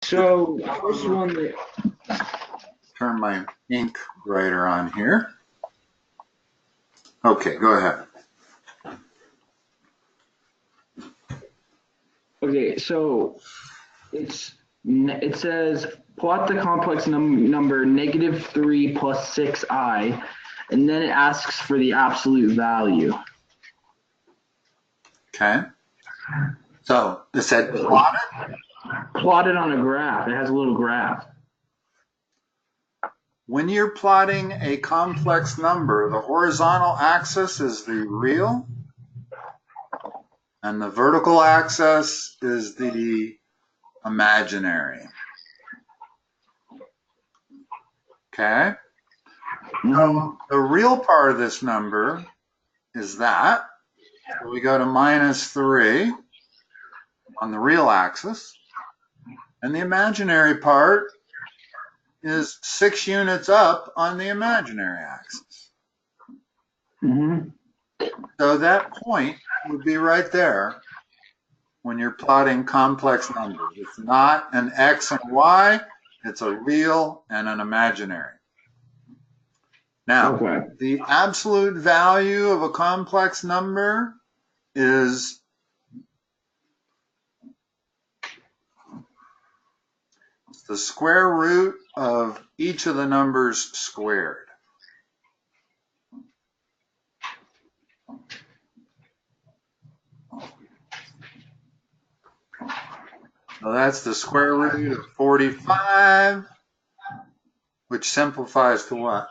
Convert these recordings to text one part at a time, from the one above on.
So first one that Turn my ink writer on here. Okay, go ahead. okay, so it says plot the complex number -3 plus 6i, and then it asks for the absolute value. Okay. So it said plot it. Plot it on a graph. It has a little graph. When you're plotting a complex number, the horizontal axis is the real, and the vertical axis is the imaginary. Okay? So the real part of this number is that. So we go to -3 on the real axis, and the imaginary part is 6 units up on the imaginary axis. So that point would be right there when you're plotting complex numbers. It's not an X and Y, it's a real and an imaginary. Now, the absolute value of a complex number is the square root of each of the numbers squared. So that's the square root of 45, which simplifies to what?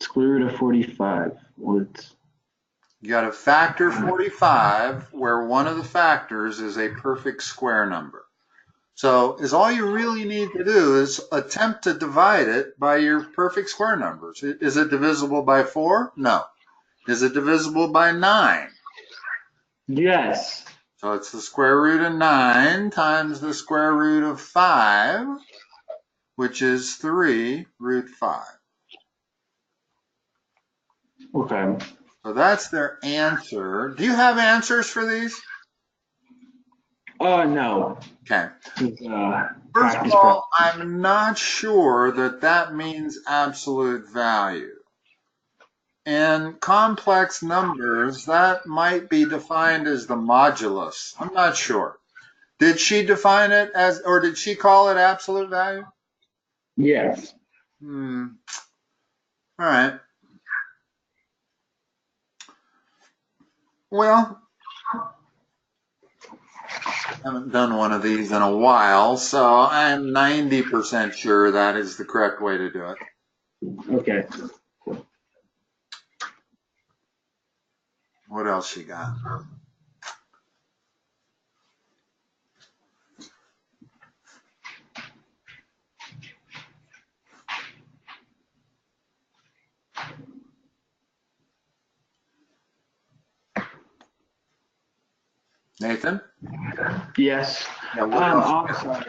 Square root of 45. You got to factor 45, where one of the factors is a perfect square number. So all you really need to do is attempt to divide it by your perfect square numbers. Is it divisible by 4? No. Is it divisible by 9? Yes. So it's the square root of 9 times the square root of 5, which is 3 root 5. Okay. So that's their answer. Do you have answers for these? No. Okay. First of all, I'm not sure that that means absolute value. In complex numbers, that might be defined as the modulus. I'm not sure. Did she define it as, or did she call it absolute value? Yes. All right. Well, I haven't done one of these in a while, so I'm 90% sure that is the correct way to do it. Okay. What else you got? Nathan? Yes. Yeah, I'm sorry.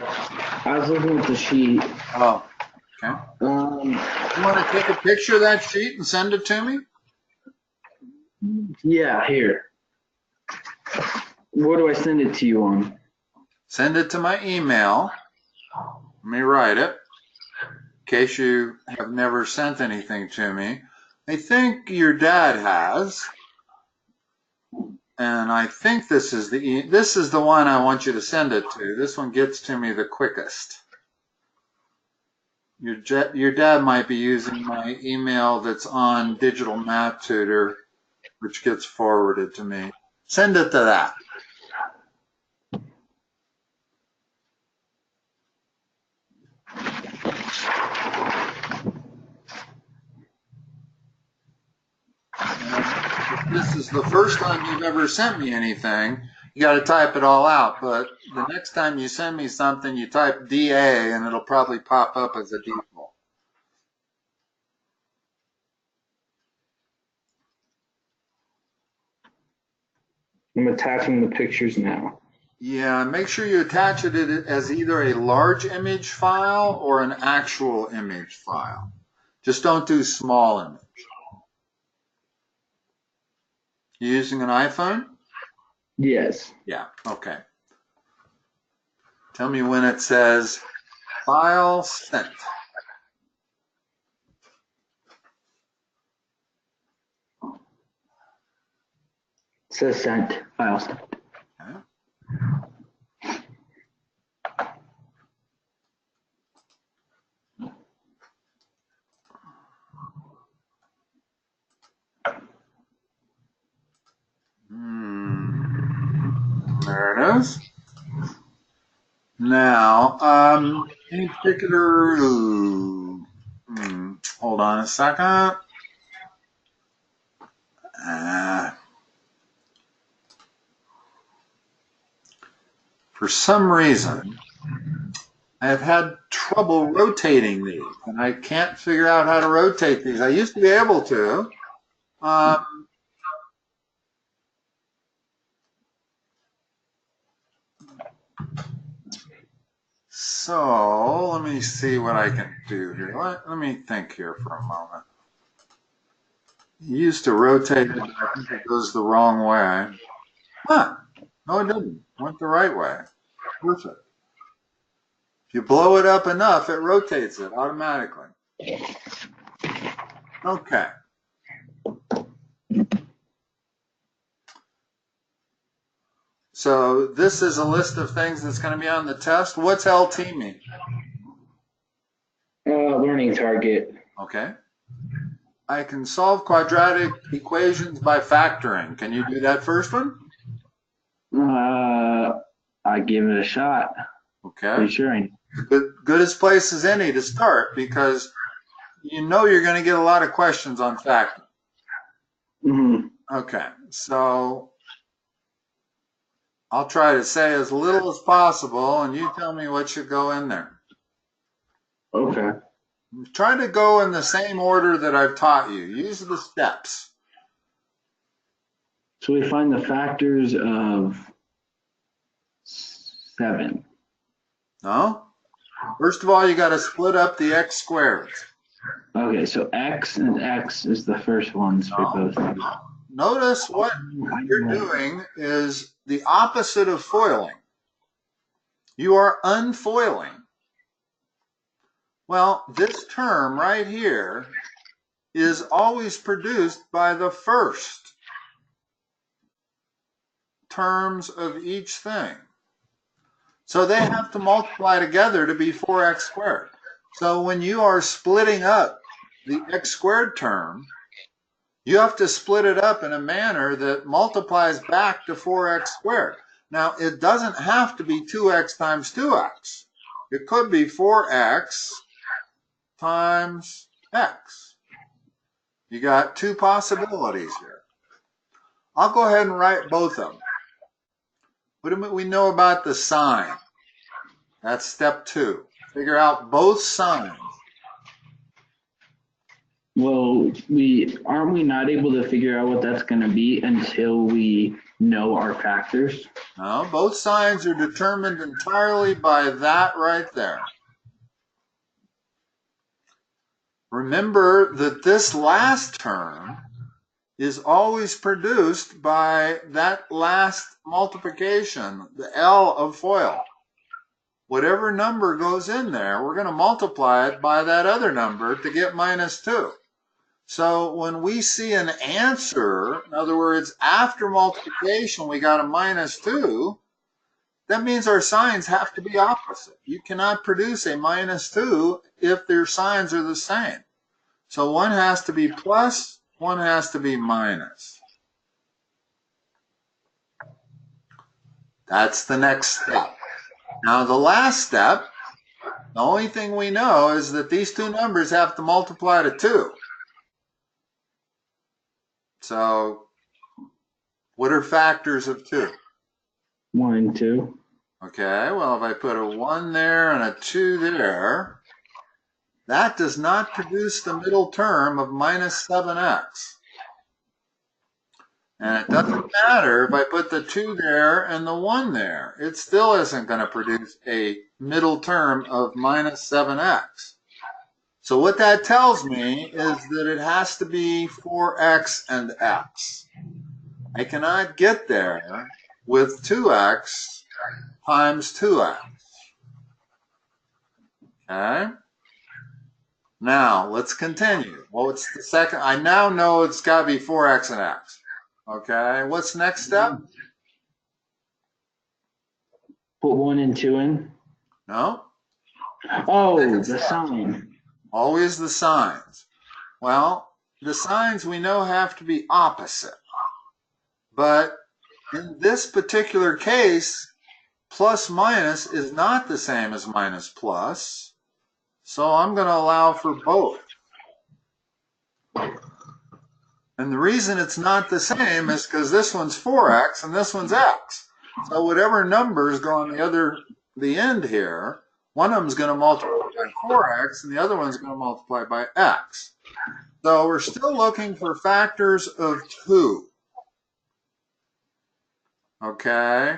I was looking at the sheet. Oh, okay. You want to take a picture of that sheet and send it to me? Yeah, here. What do I send it to you on? Send it to my email. Let me write it, in case you have never sent anything to me. I think your dad has. And I think this is the one I want you to send it to. This one gets to me the quickest. Your dad might be using my email that's on Digital Math Tutor, which gets forwarded to me. Send it to that. If this is the first time you've ever sent me anything, you got to type it all out. But the next time you send me something, you type DA and it'll probably pop up as a default. I'm attaching the pictures now. Yeah, make sure you attach it as either a large image file or an actual image file. Just don't do small image. You using an iPhone? Yes. Yeah, okay. Tell me when it says file sent. It says sent. File sent. Okay. There it is. Now, any particular, hold on a second. For some reason, I've had trouble rotating these, and I can't figure out how to rotate these. I used to be able to. So let me see what I can do here. Let me think here for a moment. You used to rotate it, I think it goes the wrong way. Huh, no it didn't. It went the right way. Perfect. If you blow it up enough, it rotates it automatically. Okay. So this is a list of things that's going to be on the test. What's LT mean? Learning target. Okay. I can solve quadratic equations by factoring. Can you do that first one? I give it a shot. Okay. Pretty sure I Good as place as any to start, because you know you're going to get a lot of questions on factoring. Mm-hmm. Okay, so I'll try to say as little as possible, and you tell me what should go in there. Okay. Try to go in the same order that I've taught you. Use the steps. So we find the factors of 7. No? First of all, you got to split up the x squareds. Okay, so x and x is the first ones for both. Notice what you're doing is the opposite of foiling. You are unfoiling. Well, this term right here is always produced by the first terms of each thing. So they have to multiply together to be 4x squared. So when you are splitting up the x squared term, you have to split it up in a manner that multiplies back to 4x squared. Now, it doesn't have to be 2x times 2x. It could be 4x times x. You got two possibilities here. I'll go ahead and write both of them. What do we know about the sign? That's step 2. Figure out both signs. Well, aren't we not able to figure out what that's going to be until we know our factors? No, both signs are determined entirely by that right there. Remember that this last term is always produced by that last multiplication, the L of FOIL. Whatever number goes in there, we're going to multiply it by that other number to get minus 2. So when we see an answer, in other words, after multiplication we got a minus 2, that means our signs have to be opposite. You cannot produce a minus 2 if their signs are the same. So one has to be plus, one has to be minus. That's the next step. Now the last step, the only thing we know is that these two numbers have to multiply to 2. So what are factors of 2? 1 and 2. Okay, well if I put a 1 there and a 2 there, that does not produce the middle term of minus 7x. And it doesn't matter if I put the 2 there and the 1 there. It still isn't going to produce a middle term of minus 7x. So what that tells me is that it has to be 4x and x. I cannot get there with 2x times 2x. Okay? Now, let's continue. Well, it's the second. I now know it's got to be 4x and x. Okay? What's the next step? Put 1 and 2 in. No? Oh, the sign. Always the signs. Well, the signs we know have to be opposite. But in this particular case, plus minus is not the same as minus plus. So I'm going to allow for both. And the reason it's not the same is because this one's 4x and this one's x. So whatever numbers go on the end here, one of them is going to multiply by 4x and the other one's going to multiply by x. So we're still looking for factors of 2. Okay?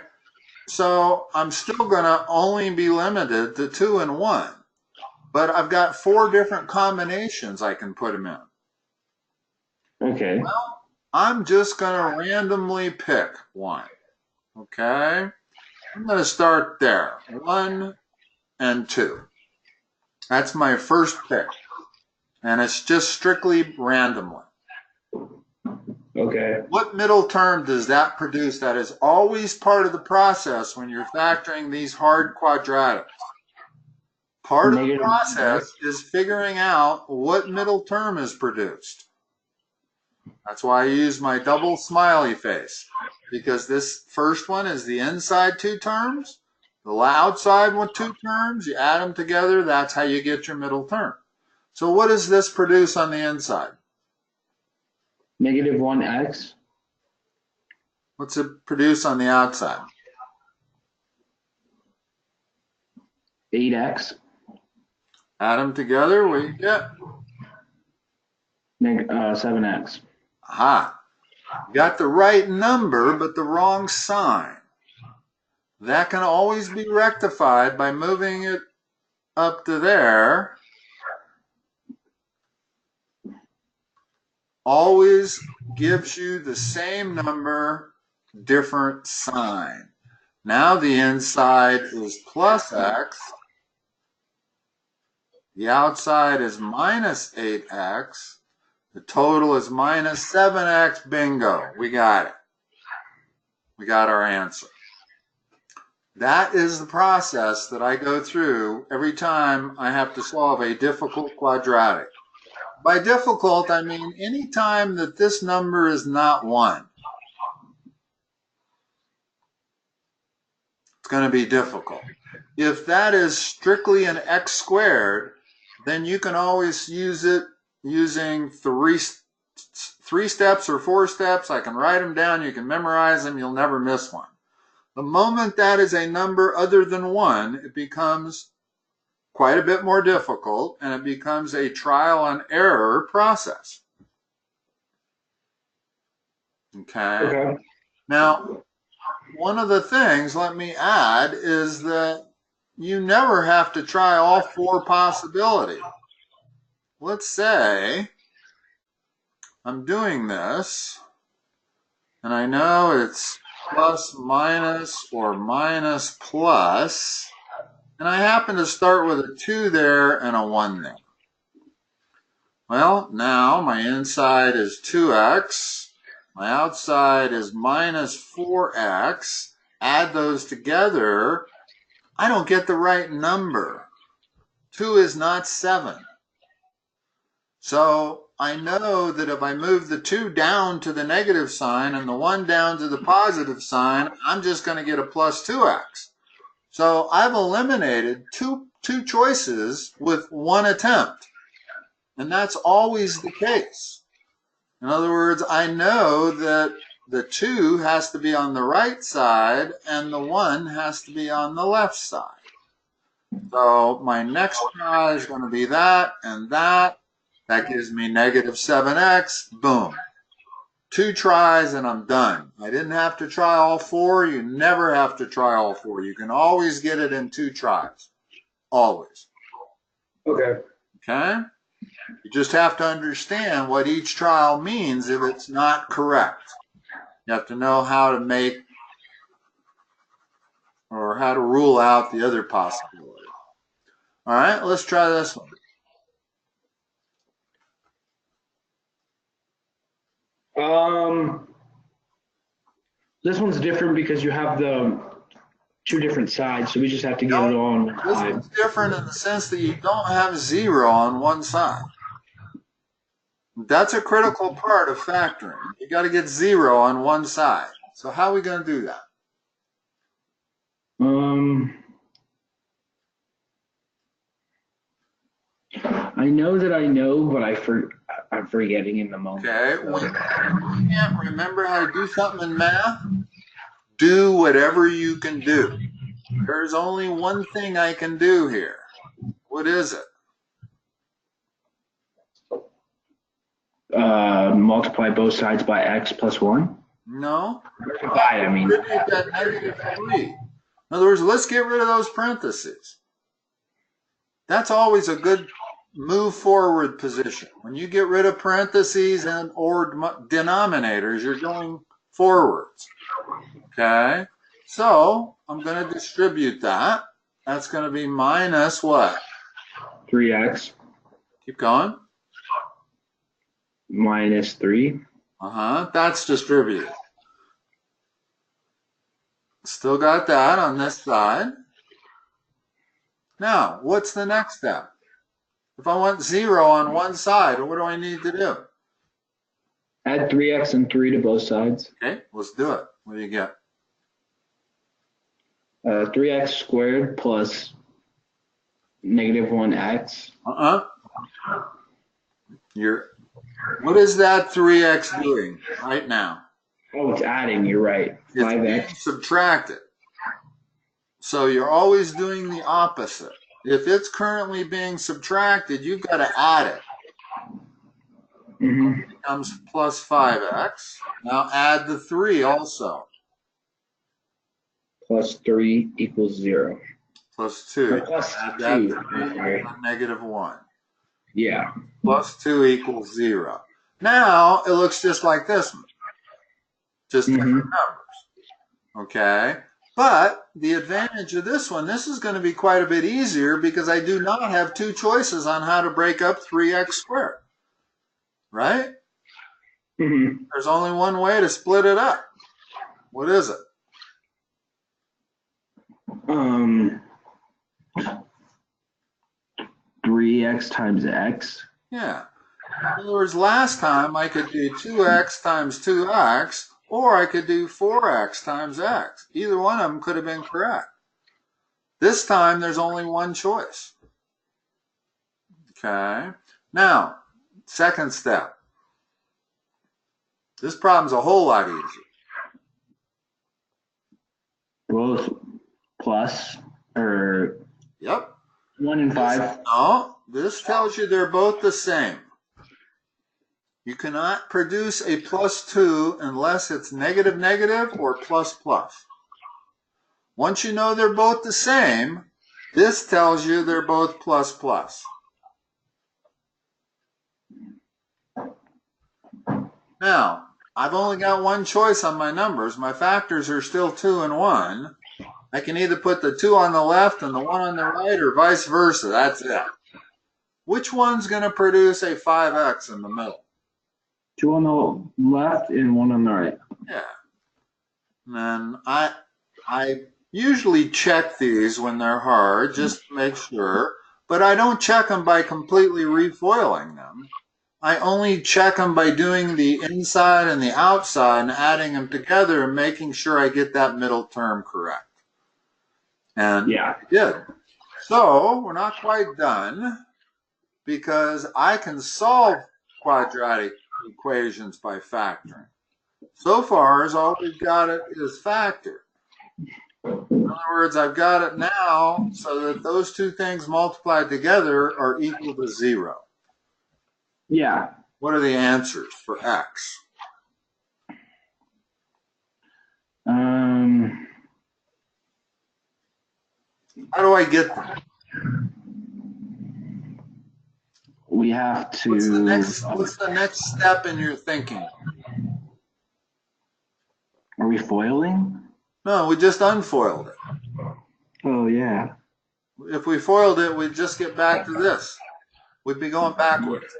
So I'm still going to only be limited to 2 and 1. But I've got 4 different combinations I can put them in. Okay. Well, I'm just going to randomly pick one. Okay? I'm going to start there. 1 and 2. That's my first pick. And it's just strictly randomly. Okay. What middle term does that produce? That is always part of the process when you're factoring these hard quadratics. Part of the process is figuring out what middle term is produced. That's why I use my double smiley face, because this first one is the inside 2 terms, the outside 2 terms, you add them together, that's how you get your middle term. So what does this produce on the inside? Negative 1x. What's it produce on the outside? 8x. Add them together, what do you get? 7x. Aha. You got the right number, but the wrong sign. That can always be rectified by moving it up to there. Always gives you the same number, different sign. Now the inside is plus x. The outside is minus 8x. The total is minus 7x. Bingo. We got it. We got our answer. That is the process that I go through every time I have to solve a difficult quadratic. By difficult, I mean any time that this number is not 1. It's going to be difficult. If that is strictly an x squared, then you can always use it using 3 steps or 4 steps. I can write them down. You can memorize them. You'll never miss one. The moment that is a number other than 1, it becomes quite a bit more difficult, and it becomes a trial and error process. Okay. Now, one of the things, let me add, is that you never have to try all 4 possibilities. Let's say I'm doing this, and I know it's plus minus or minus plus, and I happen to start with a 2 there and a 1 there. Well, now my inside is 2x, my outside is minus 4x. Add those together, I don't get the right number. 2 is not 7. So I know that if I move the 2 down to the negative sign and the 1 down to the positive sign, I'm just going to get a plus 2x. So I've eliminated two choices with 1 attempt. And that's always the case. In other words, I know that the 2 has to be on the right side and the 1 has to be on the left side. So my next try is going to be that and that. That gives me negative 7x. Boom. 2 tries and I'm done. I didn't have to try all 4. You never have to try all 4. You can always get it in 2 tries. Always. Okay. Okay? You just have to understand what each trial means if it's not correct. You have to know how to make or how to rule out the other possibility. All right, let's try this one. This one's different because you have the two different sides, so we just have to get it all on one This side. one's different in the sense that you don't have 0 on one side. That's a critical part of factoring. You got to get 0 on one side. So how are we going to do that? I know that I know, but I'm forgetting in the moment. Okay, when you can't remember how to do something in math, do whatever you can do. There's only one thing I can do here. What is it? Multiply both sides by x plus 1? No. Divide, I mean. You've got -3. In other words, let's get rid of those parentheses. That's always a good move forward position. When you get rid of parentheses and or denominators, you're going forwards. Okay? So I'm going to distribute that. That's going to be minus what? 3x. Keep going. Minus 3. That's distributed. Still got that on this side. Now, what's the next step? If I want 0 on one side, what do I need to do? Add 3x and 3 to both sides. Okay, let's do it. What do you get? 3x squared plus -1x. What is that 3x doing right now? Oh, it's adding, you're right. It's 5x. being subtracted. So you're always doing the opposite. If it's currently being subtracted, you've got to add it. It becomes plus 5x. Now add the 3 also. Plus 3 equals 0. Plus 2. Plus Add 2. that 3, -1. Yeah. Plus 2 equals 0. Now it looks just like this one. Just different numbers. Okay? But the advantage of this one, this is going to be quite a bit easier because I do not have two choices on how to break up 3x squared. Right? There's only one way to split it up. What is it? 3x times x. Yeah. In other words, last time I could do 2x times 2x, or I could do 4x times x. Either one of them could have been correct. This time there's only one choice. Okay. Now, second step. This problem's a whole lot easier. Both plus or Yep. 1 and 5. No, this tells you they're both the same. You cannot produce a plus 2 unless it's negative negative or plus plus. Once you know they're both the same, this tells you they're both plus plus. Now, I've only got one choice on my numbers. My factors are still 2 and 1. I can either put the 2 on the left and the 1 on the right or vice versa. That's it. Which one's going to produce a 5x in the middle? 2 on the left and 1 on the right. Yeah. And I usually check these when they're hard just to make sure, but I don't check them by completely refoiling them. I only check them by doing the inside and the outside and adding them together and making sure I get that middle term correct. And yeah, I did. So we're not quite done because I can solve quadratic equations by factoring. So far, as all we've got it is factored. In other words, I've got it now so that those two things multiplied together are equal to 0. Yeah. What are the answers for x? How do I get them? We have to. What's the next step in your thinking? Are we foiling? No, we just unfoiled it. Oh, yeah. If we FOILed it, we'd just get back to this. We'd be going backwards.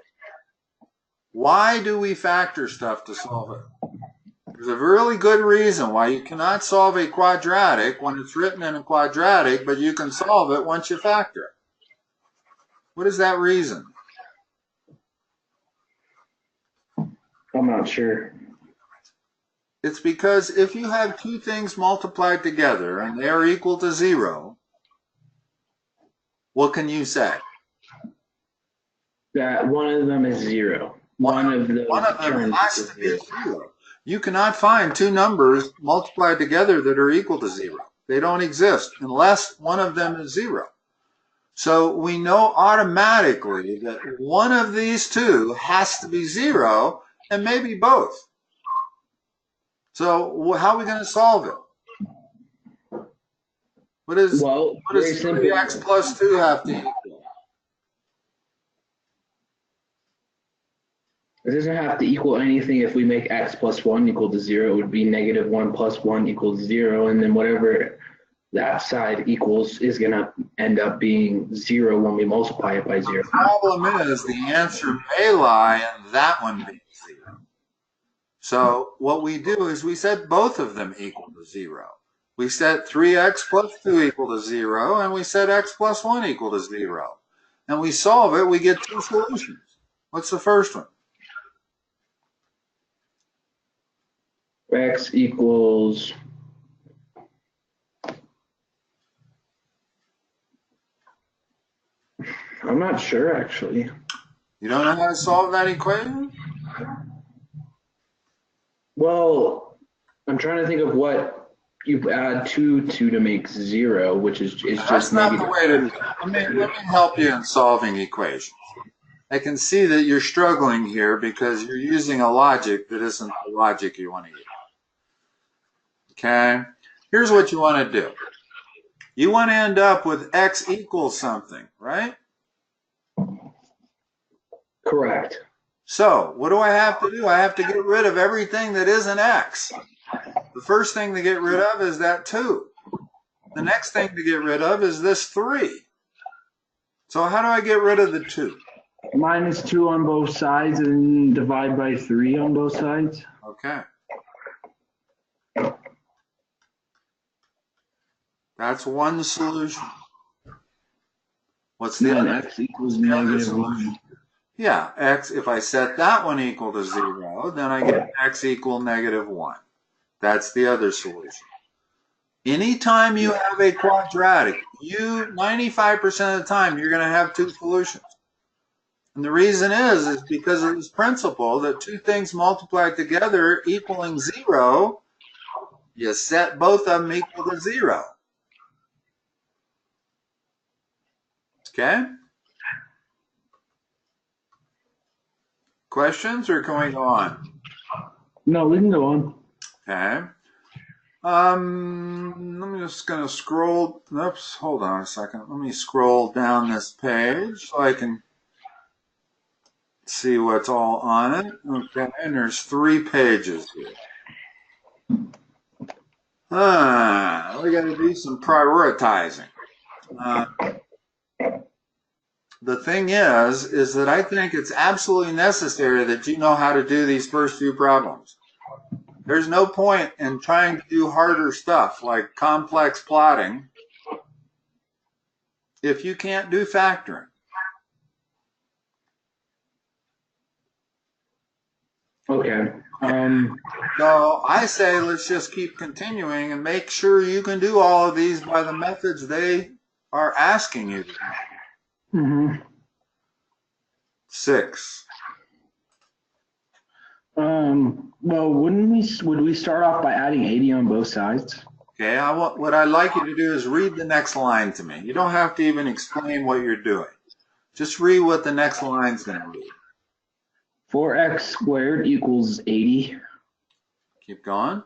Why do we factor stuff to solve it? There's a really good reason why you cannot solve a quadratic when it's written in a quadratic, but you can solve it once you factor it. What is that reason? I'm not sure. It's because if you have two things multiplied together and they are equal to 0, what can you say? That one of them is 0. One of those them has to be 0. You cannot find two numbers multiplied together that are equal to 0. They don't exist unless one of them is 0. So we know automatically that one of these two has to be 0 and maybe both. So how are we going to solve it? What does 3x plus 2 have to equal? It doesn't have to equal anything. If we make x plus 1 equal to 0, it would be negative 1 plus 1 equals 0. And then whatever that side equals is going to end up being 0 when we multiply it by 0. The problem is the answer may lie in that one being 0. So what we do is we set both of them equal to 0. We set 3x plus 2 equal to 0, and we set x plus 1 equal to 0. And we solve it, we get two solutions. What's the first one? X equals I'm not sure, actually. You don't know how to solve that equation? Well, I'm trying to think of what you add 2 to make 0, which is That's just not negative. the way to do it. Let me help you in solving equations. I can see that you're struggling here because you're using a logic that isn't the logic you want to use. Okay? Here's what you want to do. You want to end up with x equals something, right? Correct. So, what do I have to do? I have to get rid of everything that isn't x. The first thing to get rid of is that 2. The next thing to get rid of is this 3. So how do I get rid of the 2? Minus 2 on both sides and divide by 3 on both sides. Okay. That's one solution. What's the other? X equals negative 1. Yeah, x, if I set that one equal to 0, then I get x equal negative 1. That's the other solution. Anytime you have a quadratic, 95% of the time, you're going to have two solutions. And the reason is because of this principle that two things multiplied together equaling 0, you set both of them equal to 0. Okay? Questions, or can we go on? No, we can go on. Okay. I'm just going to scroll. Oops, hold on a second. Let me scroll down this page so I can see what's all on it. Okay, and there's 3 pages here. We got to do some prioritizing. The thing is that I think it's absolutely necessary that you know how to do these first few problems. There's no point in trying to do harder stuff like complex plotting if you can't do factoring. Okay. So I say let's just keep continuing and make sure you can do all of these by the methods they are asking you to do. Mm-hmm. 6. Well, would we start off by adding 80 on both sides? Okay, what I'd like you to do is read the next line to me. You don't have to even explain what you're doing. Just read what the next line's going to read. 4x squared equals 80. Keep going.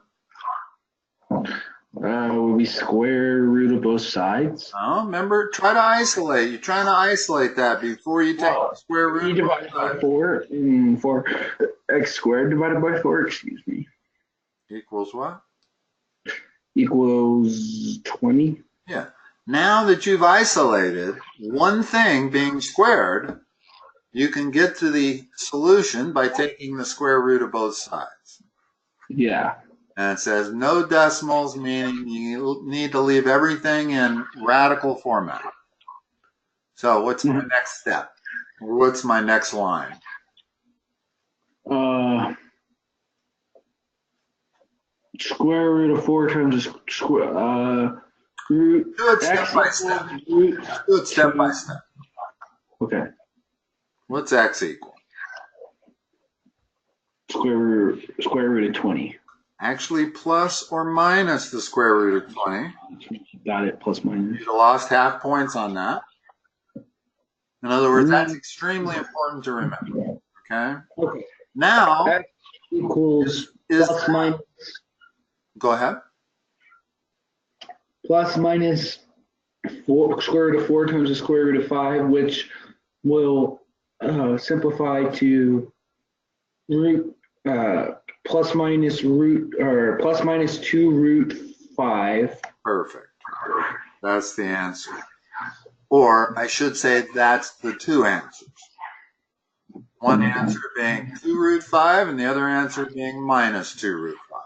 Would we square root of both sides? Oh, remember, try to isolate. You're trying to isolate that before you take the square root. You divide by 4, and 4x squared divided by 4, excuse me. Equals what? Equals 20. Yeah. Now that you've isolated one thing being squared, you can get to the solution by taking the square root of both sides. Yeah. And it says no decimals, meaning you need to leave everything in radical format. So what's my next step? Or what's my next line? Square root of 4 times the square root. Do it step by step. Do it step by step. Okay. What's x equal? Square root of 20. Actually, plus or minus the square root of 20. Got it. Plus minus. You'd have lost half points on that. In other words, that's extremely important to remember. Okay? Okay. Now, X equals plus minus. Go ahead. Plus minus 4, square root of 4 times the square root of 5, which will simplify to root plus minus 2 root 5. Perfect. That's the answer. Or I should say that's the two answers. One answer being 2 root 5 and the other answer being minus 2 root 5.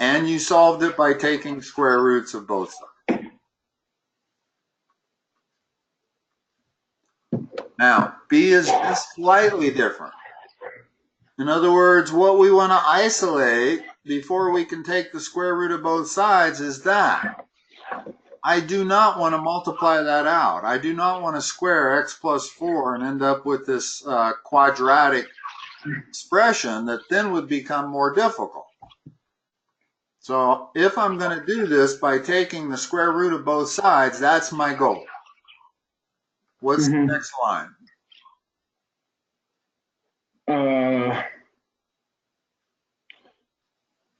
And you solved it by taking square roots of both sides. Now, B is just slightly different. In other words, what we want to isolate before we can take the square root of both sides is that. I do not want to multiply that out. I do not want to square x plus 4 and end up with this quadratic expression that then would become more difficult. So if I'm going to do this by taking the square root of both sides, that's my goal. What's the next line?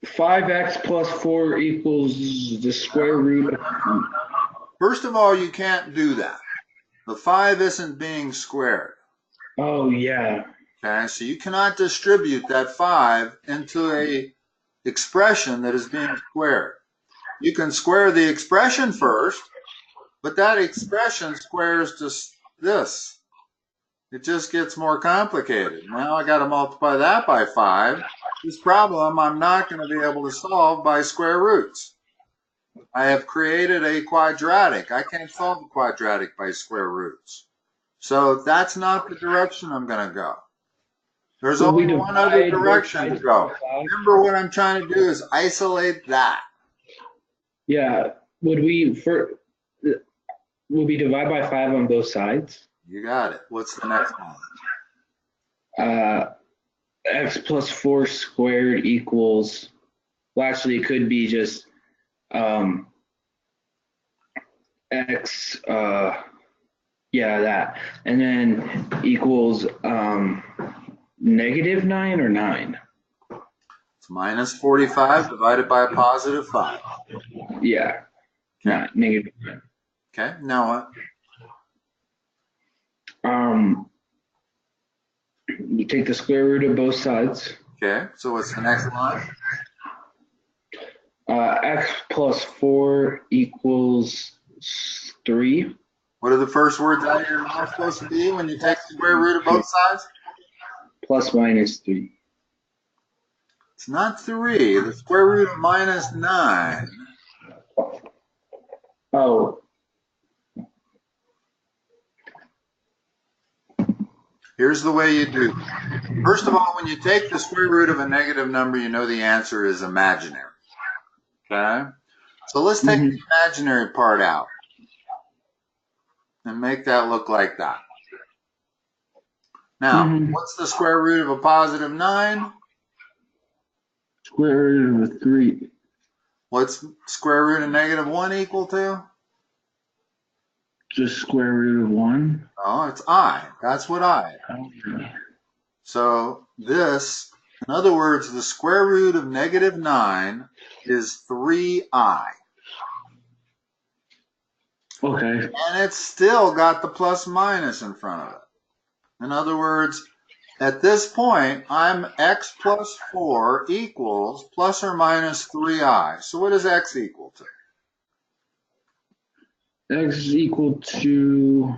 5x plus 4 equals the square root of... First of all, you can't do that. The 5 isn't being squared. Oh, yeah. Okay, so you cannot distribute that 5 into a expression that is being squared. You can square the expression first, but that expression squares just this. It just gets more complicated. Now I got to multiply that by 5. This problem I'm not going to be able to solve by square roots. I have created a quadratic. I can't solve a quadratic by square roots. So that's not the direction I'm going to go. There's only one other direction to go. Remember, what I'm trying to do is isolate that. Yeah. Would we divide by 5 on both sides? You got it. What's the next one? X plus 4 squared equals, well, actually it could be just x, yeah, that, and then equals negative 9 or 9? It's minus 45 divided by a positive 5. Yeah, not negative 9. Okay, now what? You take the square root of both sides. Okay, so what's the next line? X plus 4 equals 3. What are the first words out of your mouth supposed to be when you take the square root of both sides? Plus minus 3. It's not 3. The square root of minus 9. Oh. Here's the way you do it. First of all, when you take the square root of a negative number, you know the answer is imaginary. Okay? So let's take the imaginary part out and make that look like that. Now, what's the square root of a positive 9? Square root of 3. What's square root of negative 1 equal to? Just square root of 1? Oh, it's I. That's what I. Okay. So this, in other words, the square root of negative 9 is 3i. Okay. And it's still got the plus minus in front of it. In other words, at this point, I'm x plus 4 equals plus or minus 3i. So what is x equal to? X is equal to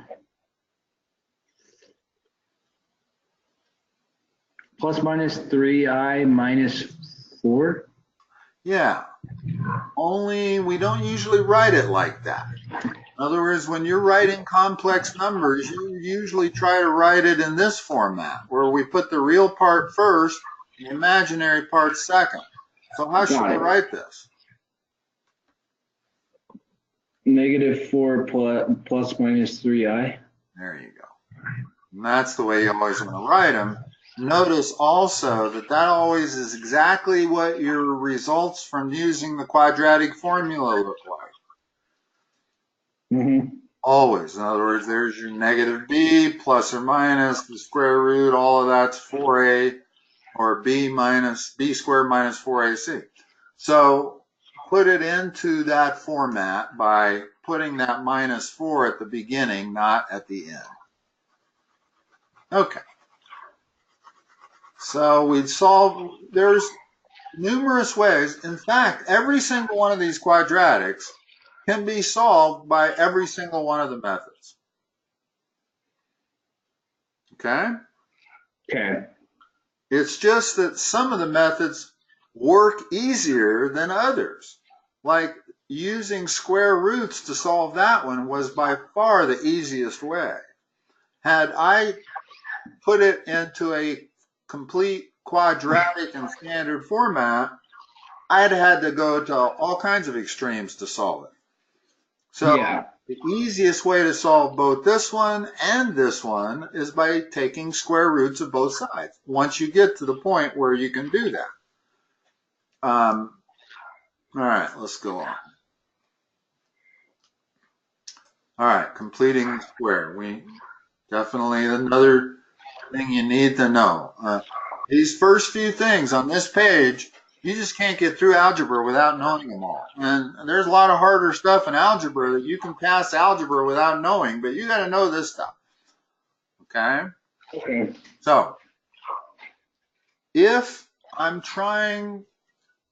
plus minus 3i minus 4. Yeah, only we don't usually write it like that. In other words, when you're writing complex numbers, you usually try to write it in this format, where we put the real part first, the imaginary part second. So how should I write this? Negative 4 plus minus 3i. There you go. And that's the way you always want to write them. Notice also that that always is exactly what your results from using the quadratic formula look like. Mm-hmm. Always. In other words, there's your negative b plus or minus the square root, all of that's 4a, or b squared minus 4ac. So put it into that format by putting that minus 4 at the beginning, not at the end. Okay. So we'd solve, there's numerous ways. In fact, every single one of these quadratics can be solved by every single one of the methods. Okay? Okay. It's just that some of the methods work easier than others. Like using square roots to solve that one was by far the easiest way. Had I put it into a complete quadratic and standard format, I'd had to go to all kinds of extremes to solve it. So yeah, the easiest way to solve both this one and this one is by taking square roots of both sides, once you get to the point where you can do that. All right, let's go on. All right, completing the square. We definitely, another thing you need to know. These first few things on this page, you just can't get through algebra without knowing them all. And there's a lot of harder stuff in algebra that you can pass algebra without knowing, but you got to know this stuff. Okay? Okay. So, if I'm trying,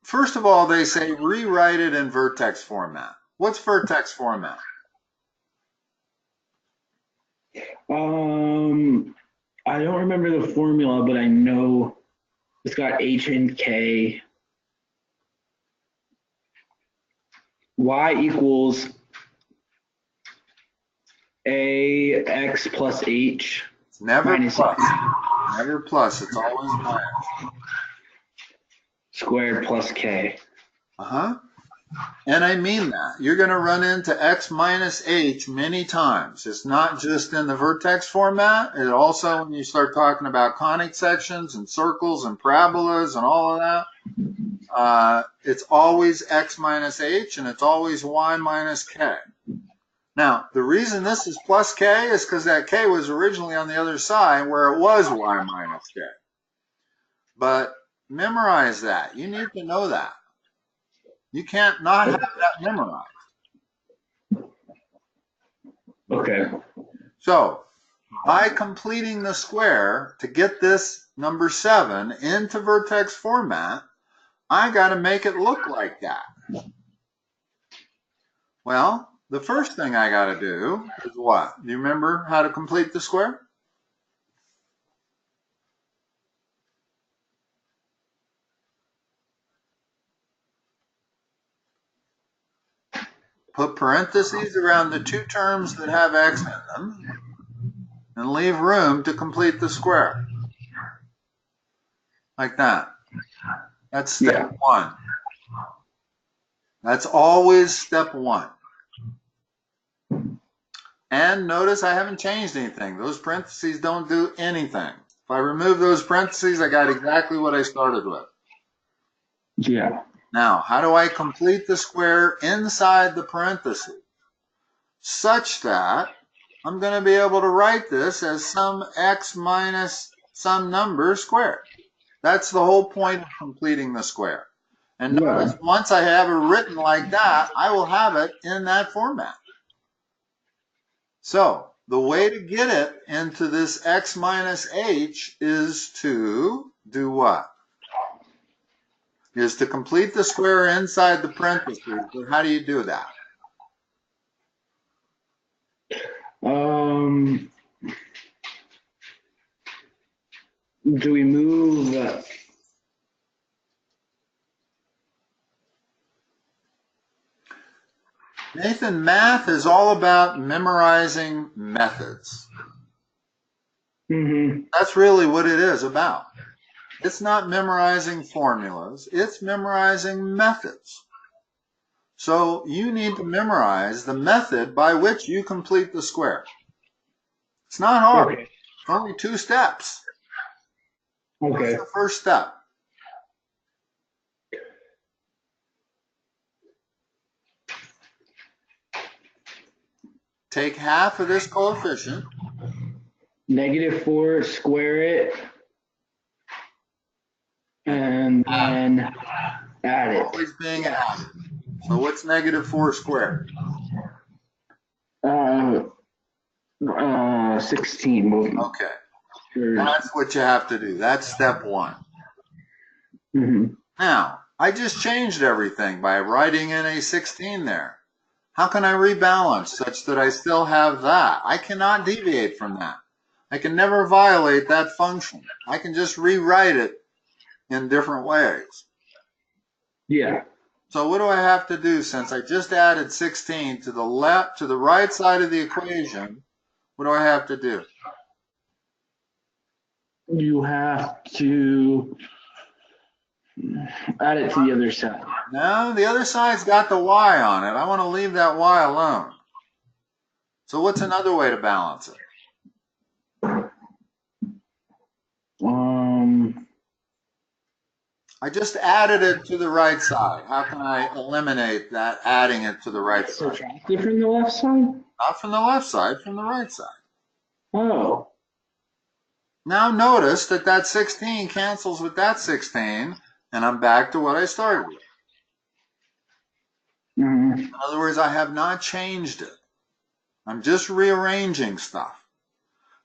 first of all, they say rewrite it in vertex format. What's vertex format? I don't remember the formula, but I know it's got H and K. Y equals AX plus H. It's never plus. Never plus. It's always minus. Squared plus K. Uh-huh. And I mean that. You're going to run into X minus H many times. It's not just in the vertex format. It also, when you start talking about conic sections and circles and parabolas and all of that, it's always X minus H and it's always Y minus K. Now, the reason this is plus K is because that K was originally on the other side where it was Y minus K. But memorize that. You need to know that. You can't not have that memorized. Okay. So, by completing the square to get this number 7 into vertex format, I got to make it look like that. Well, the first thing I got to do is what? Do you remember how to complete the square? Put parentheses around the two terms that have X in them and leave room to complete the square. Like that. That's step 1. That's always step 1. And notice I haven't changed anything. Those parentheses don't do anything. If I remove those parentheses, I got exactly what I started with. Yeah. Now, how do I complete the square inside the parentheses? Such that I'm going to be able to write this as some x minus some number squared. That's the whole point of completing the square. And notice, once I have it written like that, I will have it in that format. So, the way to get it into this x minus h is to do what? Is to complete the square inside the parentheses. But how do you do that? Do we move? Nathan, math is all about memorizing methods. That's really what it is about. It's not memorizing formulas, it's memorizing methods. So you need to memorize the method by which you complete the square. It's not hard. Okay. It's only 2 steps. Okay. What's the first step? Take half of this coefficient. -4, square it, and then add it. Always being added. So what's -4 squared? 16. Okay. That's what you have to do. That's step 1. Now, I just changed everything by writing in a 16 there. How can I rebalance such that I still have that? I cannot deviate from that. I can never violate that function. I can just rewrite it in different ways. Yeah. So what do I have to do since I just added 16 to the left, to the right side of the equation? What do I have to do? You have to add it to the other side. No, the other side's got the y on it. I want to leave that y alone. So what's another way to balance it? I just added it to the right side. How can I eliminate that adding it to the right side? Subtract it from the left side? Not from the left side, from the right side. Oh. Now notice that that 16 cancels with that 16, and I'm back to what I started with. In other words, I have not changed it. I'm just rearranging stuff.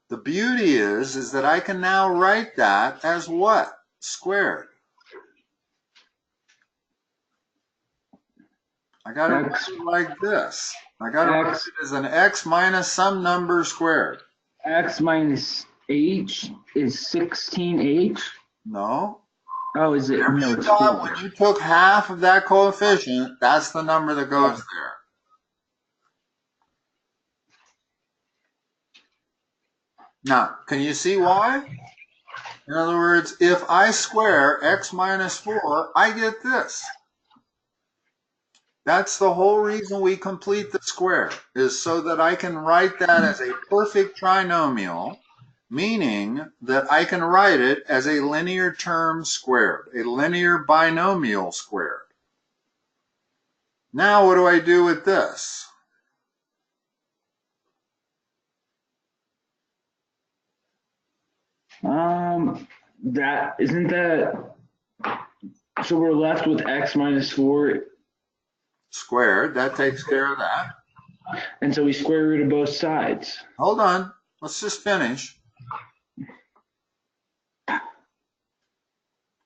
The beauty is that I can now write that as what? Squared. I got to write it like this. I got to write it as an x minus some number squared. X minus h is 16h? No. Oh, is it? No, it's 4. When you took half of that coefficient, that's the number that goes there. Now, can you see why? In other words, if I square x minus 4, I get this. That's the whole reason we complete the square, is so that I can write that as a perfect trinomial, meaning that I can write it as a linear term squared, a linear binomial squared. Now what do I do with this? That isn't that. So we're left with x minus 4 squared. That takes care of that. And so we square root of both sides. Hold on. Let's just finish.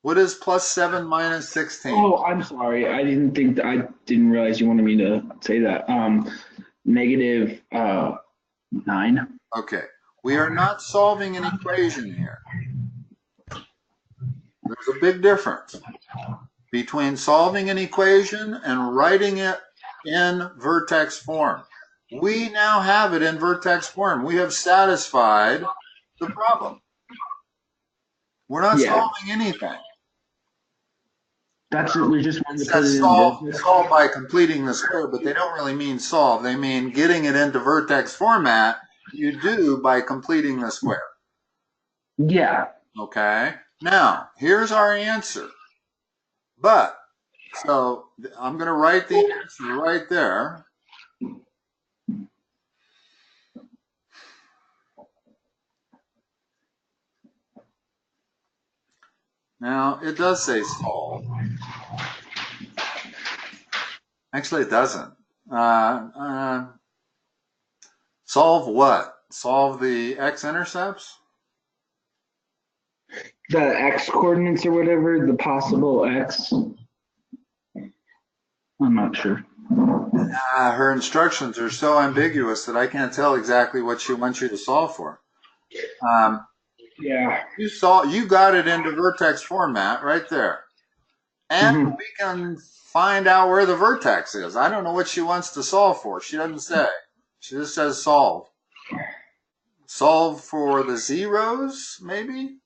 What is plus 7 minus 16? Oh, I'm sorry. I didn't realize you wanted me to say that. Negative 9. Okay. We are not solving an equation here. There's a big difference between solving an equation and writing it in vertex form. We now have it in vertex form. We have satisfied the problem. We're not solving anything. That's it. We just wanted to put it in solve by completing the square, but they don't really mean solve. They mean getting it into vertex format. You do by completing the square. Yeah. Okay. Now, here's our answer. But, so I'm going to write the answer right there. Now, it does say solve. Actually, it doesn't. Solve what? Solve the X-intercepts? The X coordinates or whatever, the possible X. I'm not sure. Her instructions are so ambiguous that I can't tell exactly what she wants you to solve for. Yeah. You got it into vertex format right there. And we can find out where the vertex is. I don't know what she wants to solve for. She doesn't say. She just says solve. Solve for the zeros, maybe?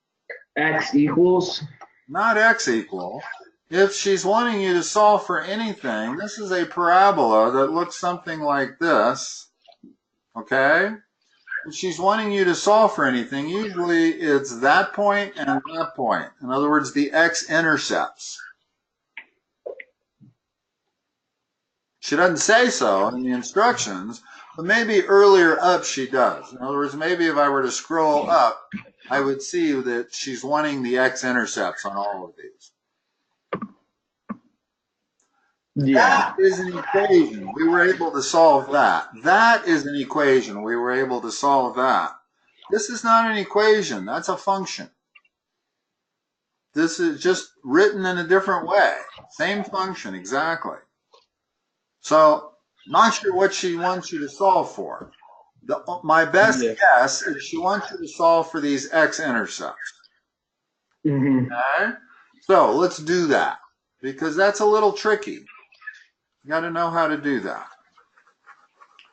X equals? Not x equal. If she's wanting you to solve for anything, this is a parabola that looks something like this. Okay? If she's wanting you to solve for anything, usually it's that point and that point. In other words, the X-Intercepts. She doesn't say so in the instructions, but maybe earlier up she does. In other words, maybe if I were to scroll up, I would see that she's wanting the X-Intercepts on all of these. Yeah. That is an equation. We were able to solve that. That is an equation. We were able to solve that. This is not an equation. That's a function. This is just written in a different way. Same function, exactly. So, not sure what she wants you to solve for. My best guess is she wants you to solve for these X-intercepts. Okay? So, let's do that. Because that's a little tricky. You got to know how to do that.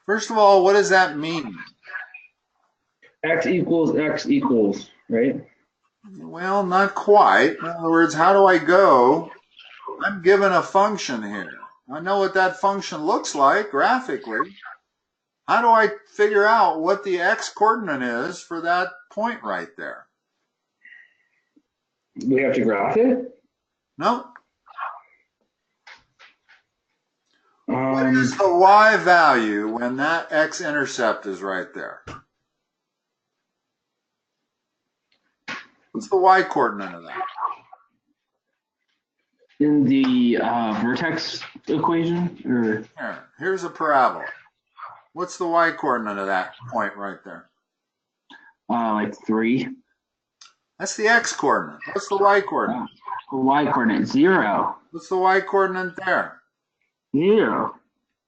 First of all, what does that mean? X equals, right? Well, not quite. In other words, how do I go? I'm given a function here. I know what that function looks like graphically. How do I figure out what the x coordinate is for that point right there? We have to graph it? No. What is the y value when that x-intercept is right there? What's the y coordinate of that? In the vertex equation? Or Here's a parabola. What's the y coordinate of that point right there? Like 3. That's the x coordinate. What's the y coordinate? The y coordinate, 0. What's the y coordinate there? 0.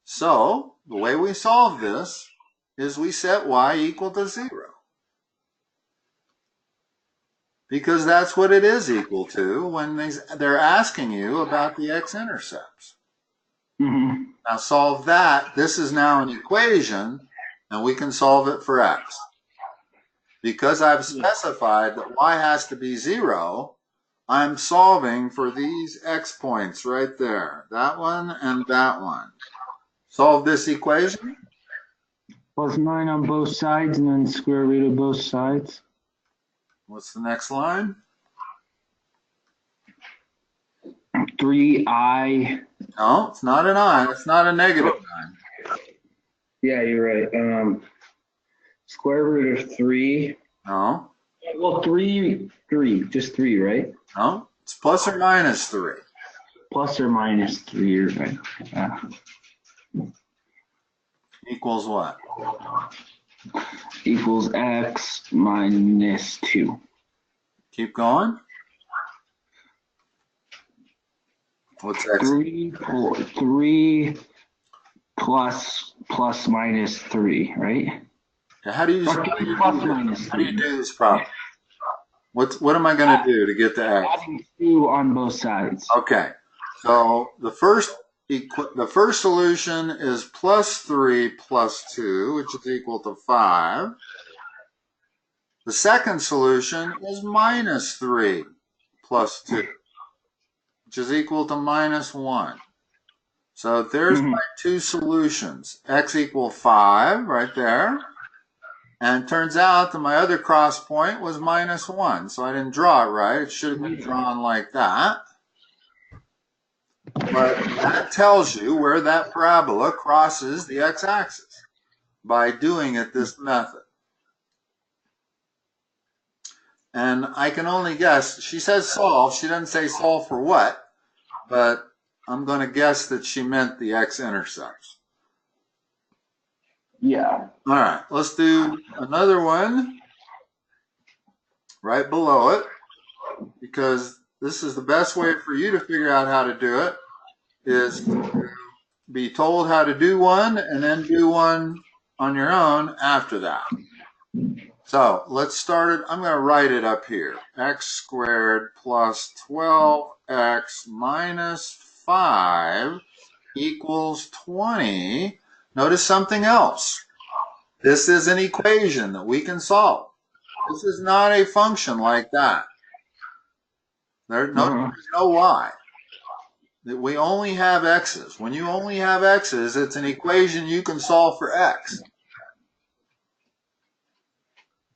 So, the way we solve this is we set y equal to 0. Because that's what it is equal to when they're asking you about the x-intercepts. Now solve that. This is now an equation, and we can solve it for x. Because I've specified that y has to be 0, I'm solving for these x points right there. That one and that one. Solve this equation. Plus 9 on both sides, and then square root of both sides. What's the next line? 3i. No, it's not an I. It's not a negative 9. Yeah, you're right. Square root of 3. No. Well, 3, just 3, right? No, it's plus or minus 3. Plus or minus 3, you're right. Equals what? Equals x minus 2. Keep going. What's x? 3 plus minus 3, right? How do you do this problem? What am I going to do to get the x? Adding 2 on both sides. Okay. So the first solution is plus 3 plus 2, which is equal to 5. The second solution is minus 3 plus 2, which is equal to minus 1. So there's my two solutions. X equal 5 right there. And it turns out that my other cross point was minus 1. So I didn't draw it right. It should have been drawn like that. But that tells you where that parabola crosses the x-axis by doing it this method. And I can only guess. She says solve. She doesn't say solve for what. But I'm going to guess that she meant the x-intercepts. Yeah. All right. Let's do another one right below it. Because this is the best way for you to figure out how to do it. Is to be told how to do one and then do one on your own after that. So let's start it. I'm going to write it up here. X squared plus 12x minus 5 equals 20. Notice something else. This is an equation that we can solve. This is not a function like that. There's no y. We only have x's. When you only have x's, it's an equation you can solve for x.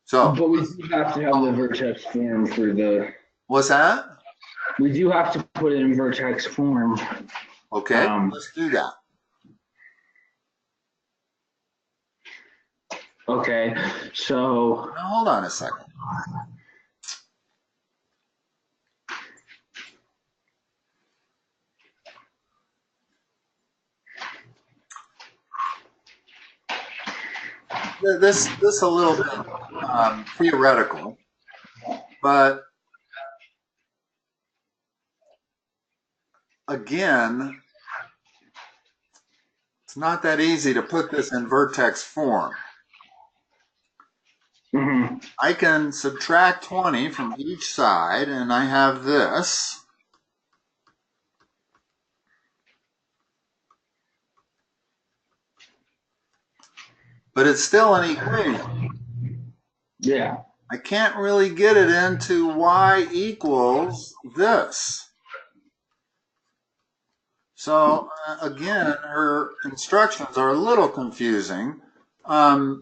So, but we do have to have the vertex form for the. What's that? We do have to put it in vertex form. Okay, let's do that. Okay, so. Now, hold on a second. This a little bit theoretical, but again, it's not that easy to put this in vertex form. I can subtract 20 from each side, and I have this. But it's still an equation. Yeah. I can't really get it into y equals this. So again, her instructions are a little confusing. I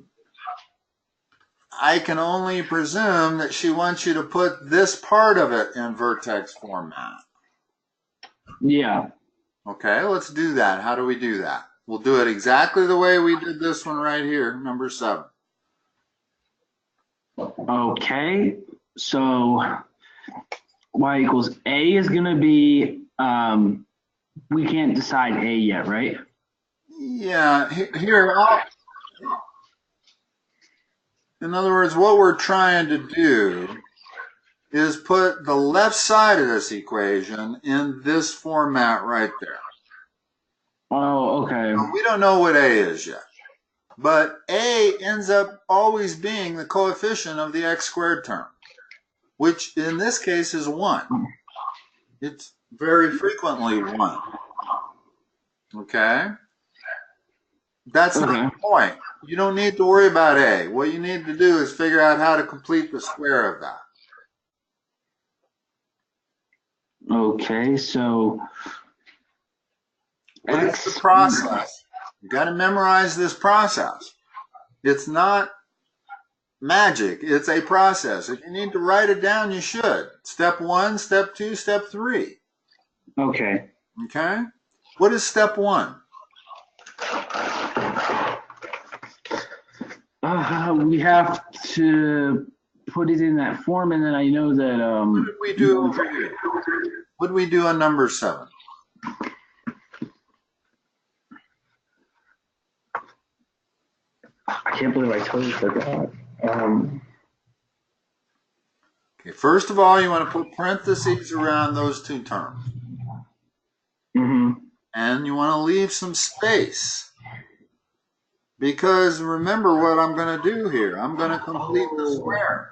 can only presume that she wants you to put this part of it in vertex format. Yeah. Okay, let's do that. How do we do that? We'll do it exactly the way we did this one right here, number 7. Okay, so y equals a is going to be, we can't decide a yet, right? Yeah, here, in other words, what we're trying to do is put the left side of this equation in this format right there. Oh, okay. Now, we don't know what a is yet, but a ends up always being the coefficient of the x squared term, which in this case is 1. It's very frequently 1. Okay? That's the point. You don't need to worry about a. What you need to do is figure out how to complete the square of that. Okay, so What is the process? You got to memorize this process. It's not magic. It's a process. If you need to write it down, you should. Step 1, step 2, step 3. Okay. Okay? What is step 1? We have to put it in that form, and then I know that. What did we do over here? What did we do on number 7? I can't believe I totally forgot. Okay, first of all, you want to put parentheses around those two terms. And you want to leave some space. Because remember what I'm going to do here. I'm going to complete the square.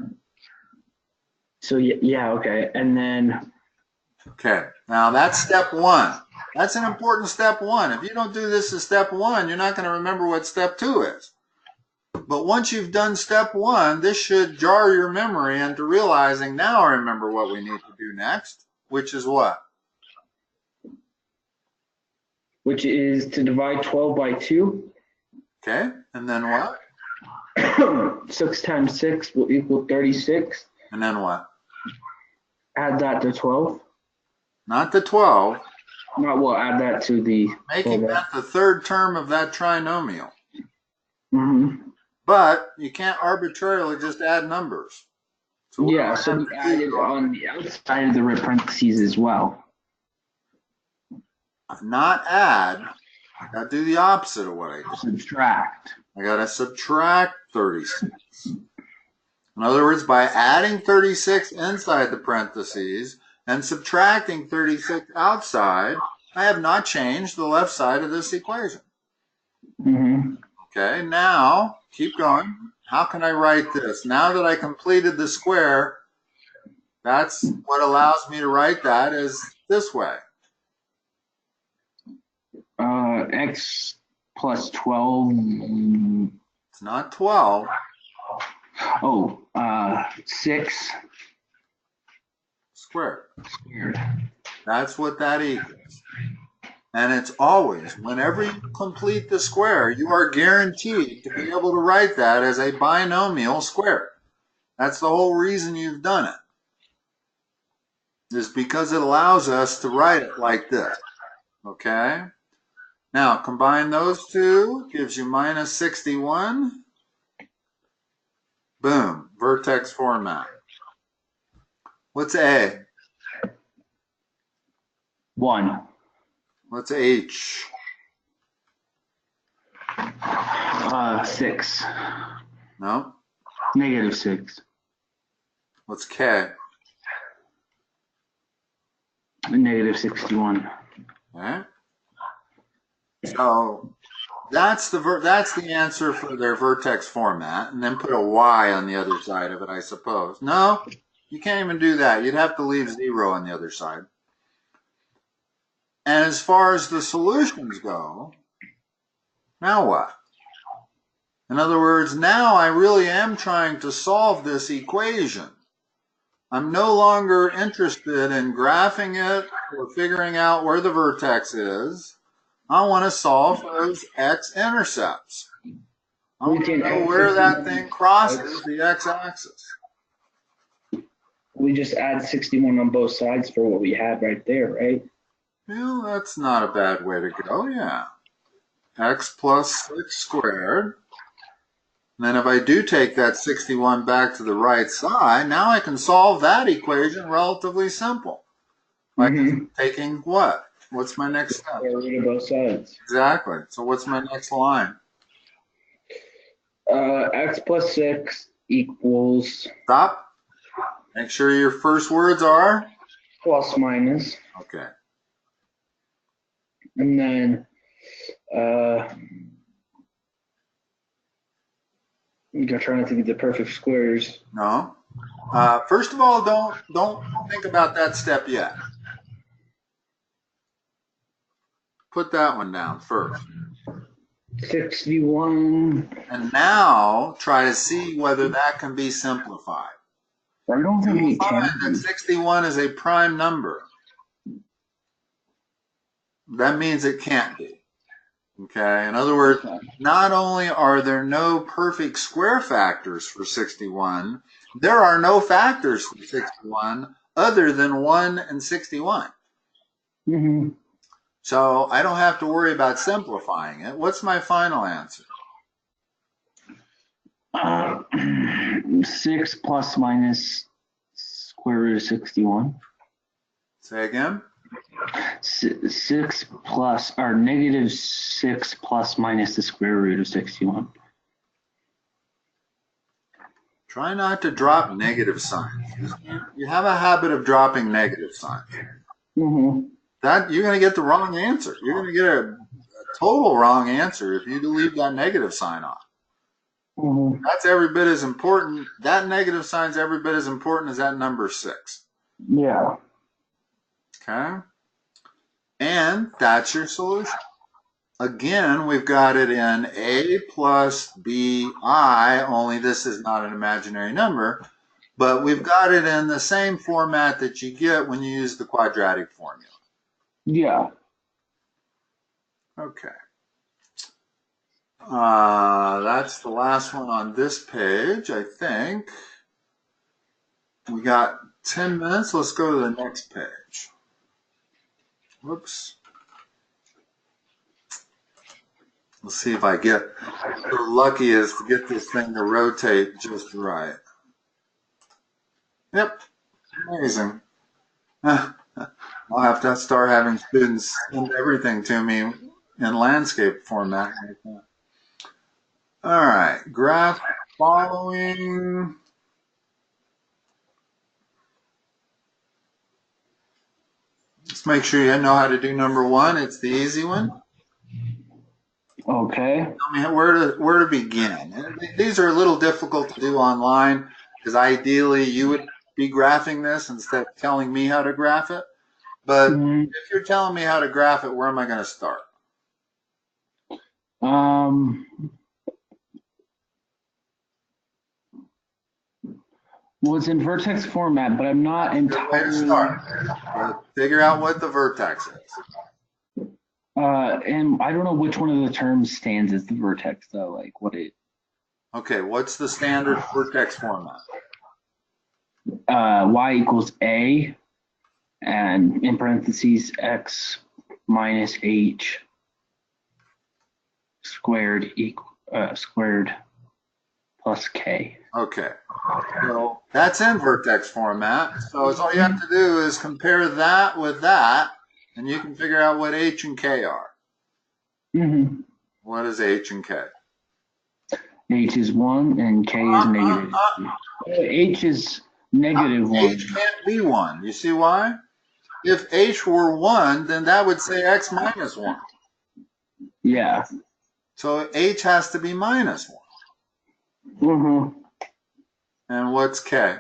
So, yeah, okay. And then. Okay, now that's step 1. That's an important step 1. If you don't do this as step 1, you're not going to remember what step 2 is. But once you've done step 1, this should jar your memory into realizing, now I remember what we need to do next, which is what? Which is to divide 12 by 2. Okay, and then what? 6 times 6 will equal 36. And then what? Add that to 12. Not the 12. Not well, add that to the. Making that the third term of that trinomial. But you can't arbitrarily just add numbers. So yeah, so we added on the outside of the parentheses as well. Not add. I got to do the opposite of what I did. Subtract. I got to subtract 36. In other words, by adding 36 inside the parentheses and subtracting 36 outside, I have not changed the left side of this equation. Mm-hmm. Okay, now keep going. How can I write this? Now that I completed the square, that's what allows me to write that as this way. X plus 12. It's not 12. Oh, 6 Squared. squared. That's what that equals. And it's always, whenever you complete the square, you are guaranteed to be able to write that as a binomial square. That's the whole reason you've done it, is because it allows us to write it like this. Okay? Now, combine those two, gives you minus 61. Boom, vertex format. What's A? 1. What's H? 6. No. Negative 6. What's K? Negative 61. Okay. So that's the answer for their vertex format, and then put a Y on the other side of it, I suppose. No, you can't even do that. You'd have to leave 0 on the other side. And as far as the solutions go, now what? In other words, now I really am trying to solve this equation. I'm no longer interested in graphing it or figuring out where the vertex is. I want to solve for those X-intercepts. I want to know where that thing crosses the X-axis. We just add 61 on both sides for what we had right there, right? Well, that's not a bad way to go, yeah. X plus 6 squared. And then if I do take that 61 back to the right side, now I can solve that equation relatively simple. By taking what? What's my next step? Square root of both sides. Exactly. So what's my next line? X plus 6 equals... Stop. Make sure your first words are? Plus minus. Okay. And then... I'm trying not to get the perfect squares. No. First of all, don't think about that step yet. Put that one down first. 61. And now try to see whether that can be simplified. I don't think You it will can. find that 61 is a prime number. That means it can't be. Okay, in other words, not only are there no perfect square factors for 61, there are no factors for 61 other than 1 and 61. So I don't have to worry about simplifying it. What's my final answer? 6 plus minus square root of 61. Say again? 6 plus, or negative 6 plus minus the square root of 61. Try not to drop negative signs. You have a habit of dropping negative signs. That you're going to get the wrong answer. You're going to get a total wrong answer if you leave that negative sign off. That's every bit as important. That negative sign's every bit as important as that number 6. Yeah. Okay. And that's your solution. Again, we've got it in A plus BI, only this is not an imaginary number, but we've got it in the same format that you get when you use the quadratic formula. Yeah. Okay. That's the last one on this page, I think. We got 10 minutes. Let's go to the next page. Whoops. Let's see if I get so lucky as to get this thing to rotate just right. Yep. Amazing. I'll have to start having students send everything to me in landscape format like that. All right, graph following. Let's make sure you know how to do number one. It's the easy one. Okay. Tell me where to begin. These are a little difficult to do online because ideally you would be graphing this instead of telling me how to graph it. But if you're telling me how to graph it, where am I going to start? Well, it's in vertex format, but I'm not entirely. Figure out what the vertex is. And I don't know which one of the terms stands as the vertex, though. Like what it. Okay, what's the standard vertex format? Y equals A, and in parentheses X minus H squared squared plus K. Okay, so that's in vertex format. So all you have to do is compare that with that, and you can figure out what H and K are. Mm-hmm. What is H and K? H is 1 and K is negative. H is negative 1. H can't be 1. You see why? If H were 1, then that would say X minus 1. Yeah. So H has to be minus 1. Mm-hmm. And what's K?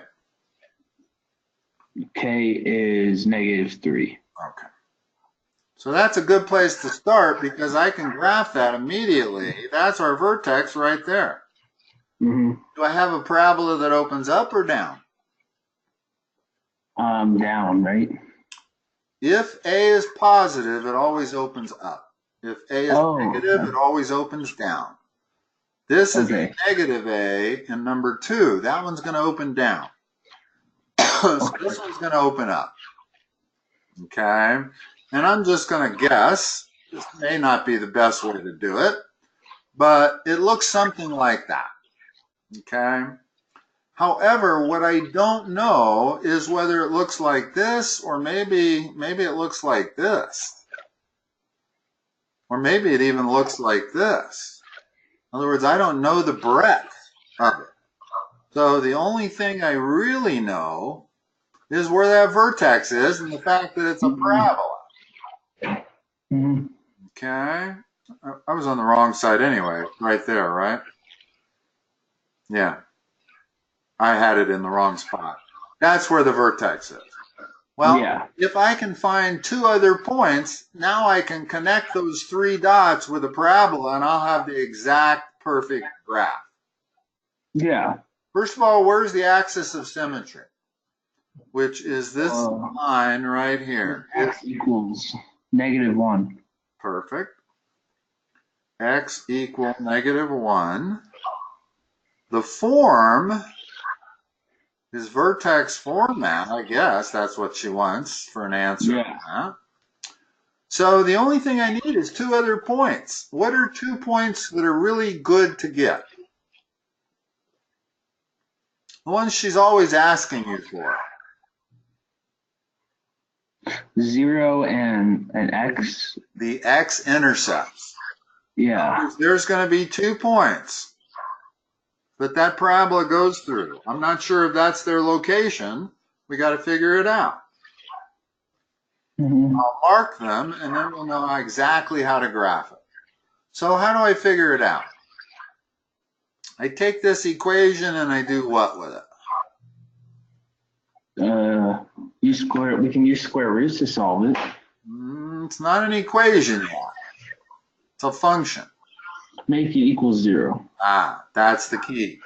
K is negative 3. Okay. So that's a good place to start because I can graph that immediately. That's our vertex right there. Mm-hmm. Do I have a parabola that opens up or down? Down, right? If A is positive, it always opens up. If A is negative, it always opens down. This is a negative A, and number 2, that one's going to open down. So this one's going to open up. Okay? And I'm just going to guess, this may not be the best way to do it, but it looks something like that. Okay? However, what I don't know is whether it looks like this, or maybe it looks like this. Or maybe it even looks like this. In other words, I don't know the breadth of it. So the only thing I really know is where that vertex is and the fact that it's a parabola. Mm-hmm. Okay? I was on the wrong side anyway, right there, right? Yeah. I had it in the wrong spot. That's where the vertex is. Well, if I can find 2 other points, now I can connect those 3 dots with a parabola and I'll have the exact perfect graph. Yeah. First of all, where's the axis of symmetry? Which is this line right here. X equals negative 1. Perfect. X equal negative 1. The form is vertex format, I guess. That's what she wants for an answer. Yeah. So the only thing I need is 2 other points. What are 2 points that are really good to get? The ones she's always asking you for. 0 and an X. The X-Intercepts. Yeah. There's going to be 2 points that that parabola goes through. I'm not sure if that's their location. We got to figure it out. Mm-hmm. I'll mark them, and then we'll know exactly how to graph it. So how do I figure it out? I take this equation and I do what with it? We can use square roots to solve it. It's not an equation yet. It's a function. Make it equal 0. That's the key.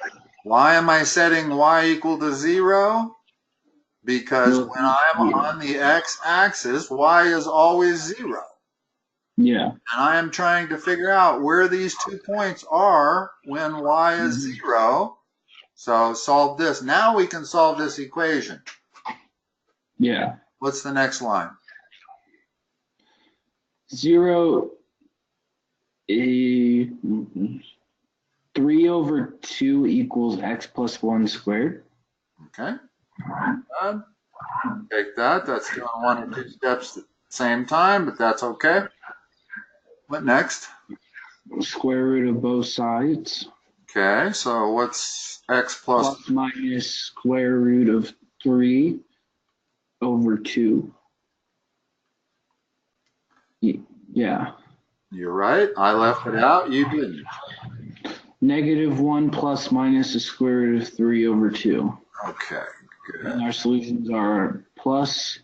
Why am I setting y equal to 0? Because when I'm on the x-axis, y is always 0. Yeah. And I am trying to figure out where these 2 points are when y is 0. So solve this. Now we can solve this equation. Yeah. What's the next line? 0 3 over 2 equals x plus 1 squared. Okay. Take that. That's doing 1 or 2 steps at the same time, but that's okay. What next? Square root of both sides. Okay, so what's x plus minus square root of 3 over 2. Yeah. You're right. I left it out. You didn't. -1 plus minus the square root of 3 over 2. Okay, good. And our solutions are plus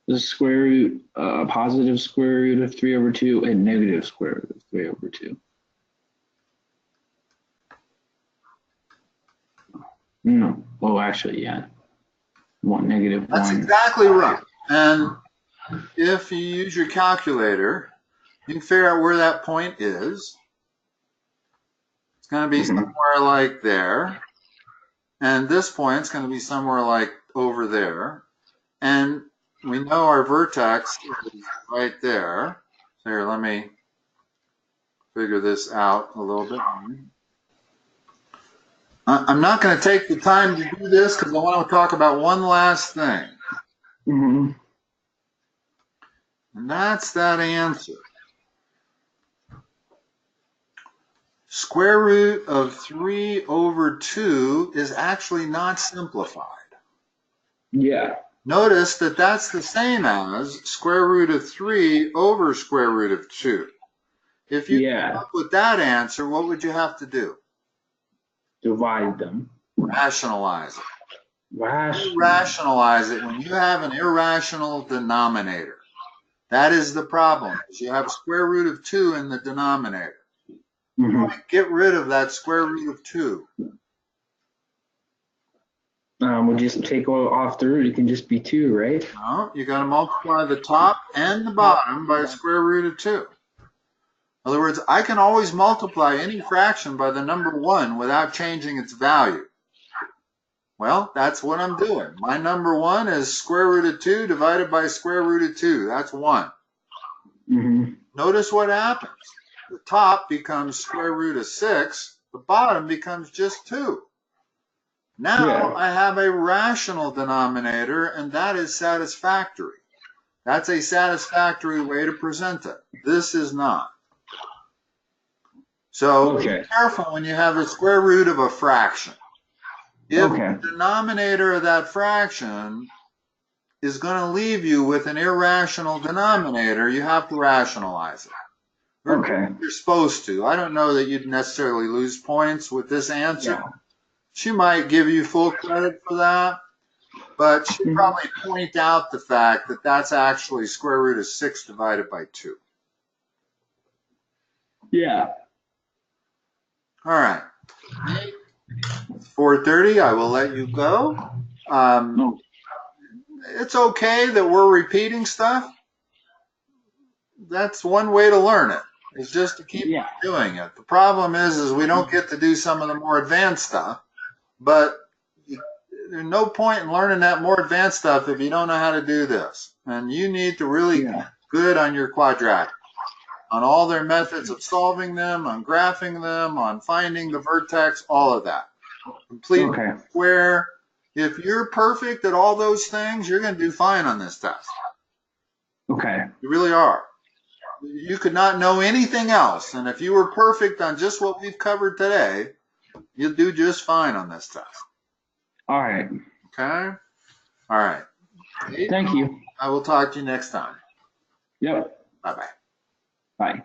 the square root, positive square root of 3 over 2, and negative square root of 3 over 2. No. Oh, actually, yeah. -1. That's exactly right. And if you use your calculator, you can figure out where that point is. It's going to be somewhere like there. And this point is going to be somewhere like over there. And we know our vertex is right there. So here, let me figure this out a little bit more. I'm not going to take the time to do this because I want to talk about one last thing. Mm-hmm. And that's that answer. Square root of 3 over 2 is actually not simplified. Yeah. Notice that that's the same as square root of 3 over square root of 2. If you come up with that answer, what would you have to do? Divide them. Rationalize it. Rationalize it when you have an irrational denominator. That is the problem. You have square root of 2 in the denominator. Mm-hmm. Get rid of that square root of 2. We'll just take off the root. It can just be 2, right? No, you got to multiply the top and the bottom by square root of 2. In other words, I can always multiply any fraction by the number 1 without changing its value. Well, that's what I'm doing. My number 1 is square root of 2 divided by square root of 2. That's 1. Mm-hmm. Notice what happens. The top becomes square root of 6. The bottom becomes just 2. Now I have a rational denominator, and that is satisfactory. That's a satisfactory way to present it. This is not. So be careful when you have the square root of a fraction. If the denominator of that fraction is going to leave you with an irrational denominator, you have to rationalize it. You're supposed to. I don't know that you'd necessarily lose points with this answer. Yeah. She might give you full credit for that, but she'd probably point out the fact that that's actually square root of 6 divided by 2. Yeah. All right. 4:30, I will let you go. It's okay that we're repeating stuff. That's one way to learn it, is just to keep doing it. The problem is we don't get to do some of the more advanced stuff, but there's no point in learning that more advanced stuff if you don't know how to do this. And you need to really get good on your quadratic, on all their methods of solving them, on graphing them, on finding the vertex, all of that. Complete square. If you're perfect at all those things, you're going to do fine on this test. Okay. You really are. You could not know anything else. And if you were perfect on just what we've covered today, you'll do just fine on this test. All right. Okay? All right. Thank you. I will talk to you next time. Yep. Bye-bye. Bye.